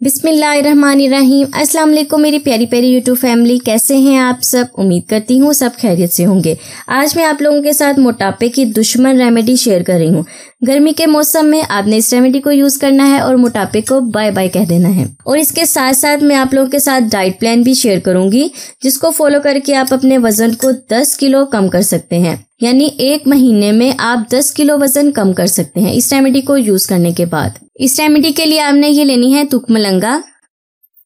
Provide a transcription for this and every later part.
बिस्मिल्लाहिर्रहमानिर्रहीम। अस्सलाम वालेकुम मेरी प्यारी प्यारी यूट्यूब फैमिली, कैसे हैं आप सब। उम्मीद करती हूँ सब खैरियत से होंगे। आज मैं आप लोगों के साथ मोटापे की दुश्मन रेमेडी शेयर कर रही हूँ। गर्मी के मौसम में आपने इस रेमेडी को यूज करना है और मोटापे को बाय बाय कह देना है। और इसके साथ साथ मैं आप लोगों के साथ डाइट प्लान भी शेयर करूंगी, जिसको फॉलो करके आप अपने वजन को 10 किलो कम कर सकते हैं। यानी 1 महीने में आप 10 किलो वजन कम कर सकते हैं इस रेमेडी को यूज करने के बाद। इस रेमेडी के लिए आपने ये लेनी है तुखमलंगा।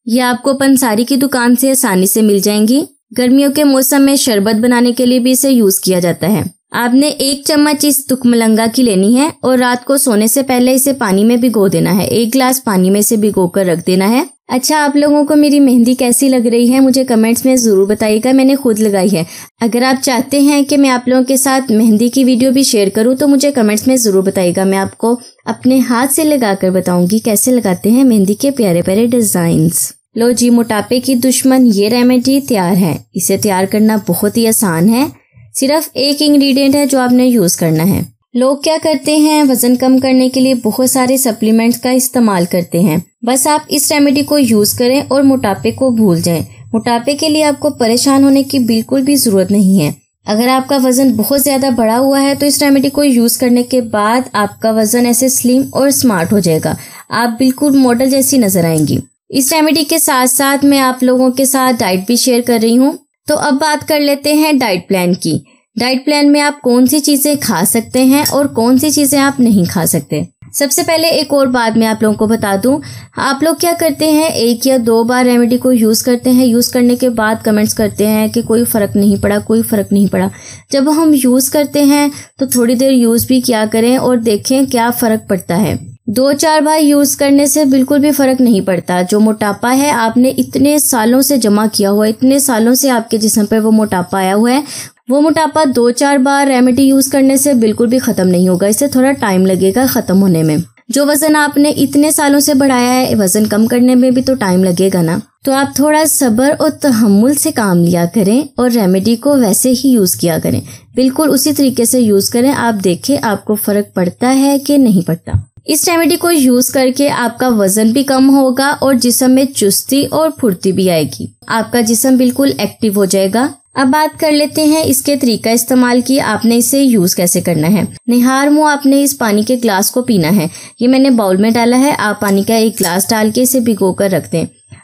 ये आपको पंसारी की दुकान से आसानी से मिल जाएंगी। गर्मियों के मौसम में शरबत बनाने के लिए भी इसे यूज किया जाता है। आपने 1 चम्मच इस तुखमलंगा की लेनी है और रात को सोने से पहले इसे पानी में भिगो देना है। 1 गिलास पानी में इसे भिगो कर रख देना है। अच्छा, आप लोगों को मेरी मेहंदी कैसी लग रही है मुझे कमेंट्स में जरूर बताइएगा। मैंने खुद लगाई है। अगर आप चाहते हैं कि मैं आप लोगों के साथ मेहंदी की वीडियो भी शेयर करूं तो मुझे कमेंट्स में जरूर बताइएगा। मैं आपको अपने हाथ से लगाकर बताऊंगी कैसे लगाते हैं मेहंदी के प्यारे प्यारे डिजाइन्स। लो जी, मोटापे की दुश्मन ये रेमेडी तैयार है। इसे तैयार करना बहुत ही आसान है। सिर्फ 1 इंग्रेडिएंट है जो आपने यूज करना है। लोग क्या करते हैं, वजन कम करने के लिए बहुत सारे सप्लीमेंट्स का इस्तेमाल करते हैं। बस आप इस रेमेडी को यूज करें और मोटापे को भूल जाएं। मोटापे के लिए आपको परेशान होने की बिल्कुल भी जरूरत नहीं है। अगर आपका वजन बहुत ज्यादा बढ़ा हुआ है तो इस रेमेडी को यूज करने के बाद आपका वजन ऐसे स्लिम और स्मार्ट हो जाएगा। आप बिल्कुल मॉडल जैसी नजर आएंगी। इस रेमेडी के साथ साथ मैं आप लोगों के साथ डाइट भी शेयर कर रही हूँ। तो अब बात कर लेते हैं डाइट प्लान की। डाइट प्लान में आप कौन सी चीजें खा सकते हैं और कौन सी चीजें आप नहीं खा सकते। सबसे पहले एक और बात मैं आप लोगों को बता दूं, आप लोग क्या करते हैं 1 या 2 बार रेमेडी को यूज करते हैं। यूज करने के बाद कमेंट्स करते हैं कि कोई फर्क नहीं पड़ा, कोई फर्क नहीं पड़ा। जब हम यूज करते हैं तो थोड़ी देर यूज भी किया करें और देखें क्या फर्क पड़ता है। 2-4 बार यूज करने से बिल्कुल भी फर्क नहीं पड़ता। जो मोटापा है आपने इतने सालों से जमा किया हुआ है, इतने सालों से आपके जिस्म पे वो मोटापा आया हुआ है, वो मोटापा 2-4 बार रेमेडी यूज करने से बिल्कुल भी खत्म नहीं होगा। इससे थोड़ा टाइम लगेगा खत्म होने में। जो वजन आपने इतने सालों से बढ़ाया है, वजन कम करने में भी तो टाइम लगेगा ना। तो आप थोड़ा सब्र और तहम्मुल से काम लिया करें और रेमेडी को वैसे ही यूज किया करें। बिल्कुल उसी तरीके से यूज करें। आप देखें आपको फर्क पड़ता है कि नहीं पड़ता। इस रेमेडी को यूज करके आपका वजन भी कम होगा और जिस्म में चुस्ती और फुर्ती भी आएगी। आपका जिस्म बिल्कुल एक्टिव हो जाएगा। अब बात कर लेते हैं इसके तरीका इस्तेमाल की। आपने इसे यूज कैसे करना है। निहार मुंह आपने इस पानी के ग्लास को पीना है। ये मैंने बाउल में डाला है। आप पानी का 1 ग्लास डाल के इसे भिगो कर रख दें।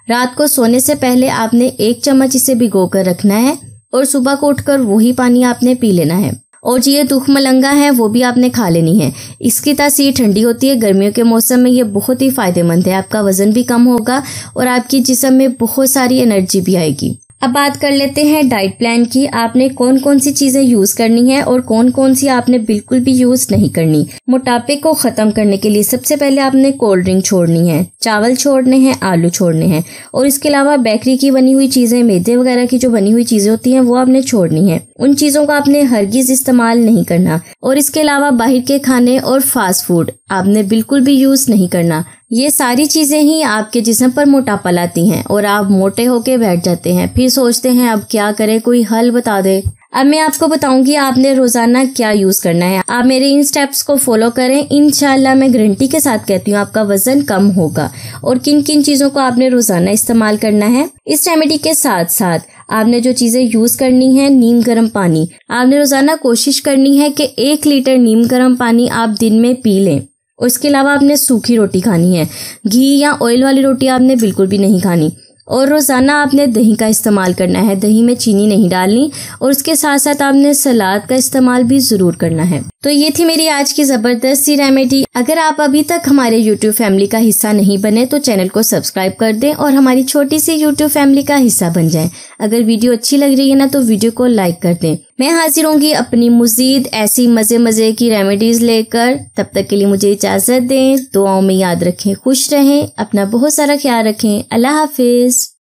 रात को सोने से पहले आपने 1 चम्मच इसे भिगो कर रखना है और सुबह को उठकर वही पानी आपने पी लेना है। और जी ये तुखमलंगा है वो भी आपने खा लेनी है। इसकी तासीर ठंडी होती है। गर्मियों के मौसम में ये बहुत ही फायदेमंद है। आपका वजन भी कम होगा और आपकी जिस्म में बहुत सारी एनर्जी भी आएगी। अब बात कर लेते हैं डाइट प्लान की। आपने कौन कौन सी चीजें यूज करनी है और कौन कौन सी आपने बिल्कुल भी यूज नहीं करनी। मोटापे को खत्म करने के लिए सबसे पहले आपने कोल्ड ड्रिंक छोड़नी है, चावल छोड़ने हैं, आलू छोड़ने हैं और इसके अलावा बेकरी की बनी हुई चीजें, मैदे वगैरह की जो बनी हुई चीजें होती हैं वो आपने छोड़नी है। उन चीजों का आपने हरगिज इस्तेमाल नहीं करना। और इसके अलावा बाहर के खाने और फास्ट फूड आपने बिल्कुल भी यूज नहीं करना। ये सारी चीजें ही आपके जिस्म पर मोटापा लाती हैं और आप मोटे होके बैठ जाते हैं। फिर सोचते हैं अब क्या करें, कोई हल बता दे। अब मैं आपको बताऊंगी आपने रोजाना क्या यूज करना है। आप मेरे इन स्टेप्स को फॉलो करें, इंशाल्लाह मैं गारंटी के साथ कहती हूँ आपका वजन कम होगा। और किन किन चीजों को आपने रोजाना इस्तेमाल करना है। इस रेमेडी के साथ साथ आपने जो चीजें यूज करनी है, नीम गर्म पानी आपने रोजाना कोशिश करनी है कि 1 लीटर नीम गर्म पानी आप दिन में पी लें। और इसके अलावा आपने सूखी रोटी खानी है। घी या ऑयल वाली रोटी आपने बिल्कुल भी नहीं खानी। और रोजाना आपने दही का इस्तेमाल करना है। दही में चीनी नहीं डालनी। और उसके साथ साथ आपने सलाद का इस्तेमाल भी जरूर करना है। तो ये थी मेरी आज की जबरदस्त सी रेमेडी। अगर आप अभी तक हमारे YouTube फैमिली का हिस्सा नहीं बने तो चैनल को सब्सक्राइब कर दें और हमारी छोटी सी YouTube फैमिली का हिस्सा बन जाएं। अगर वीडियो अच्छी लग रही है ना तो वीडियो को लाइक कर दें। मैं हाजिर होंगी अपनी मजीद ऐसी मजे की रेमेडीज लेकर। तब तक के लिए मुझे इजाजत दें। दुआओं में याद रखें, खुश रहें, अपना बहुत सारा ख्याल रखें। अल्लाह हाफिज।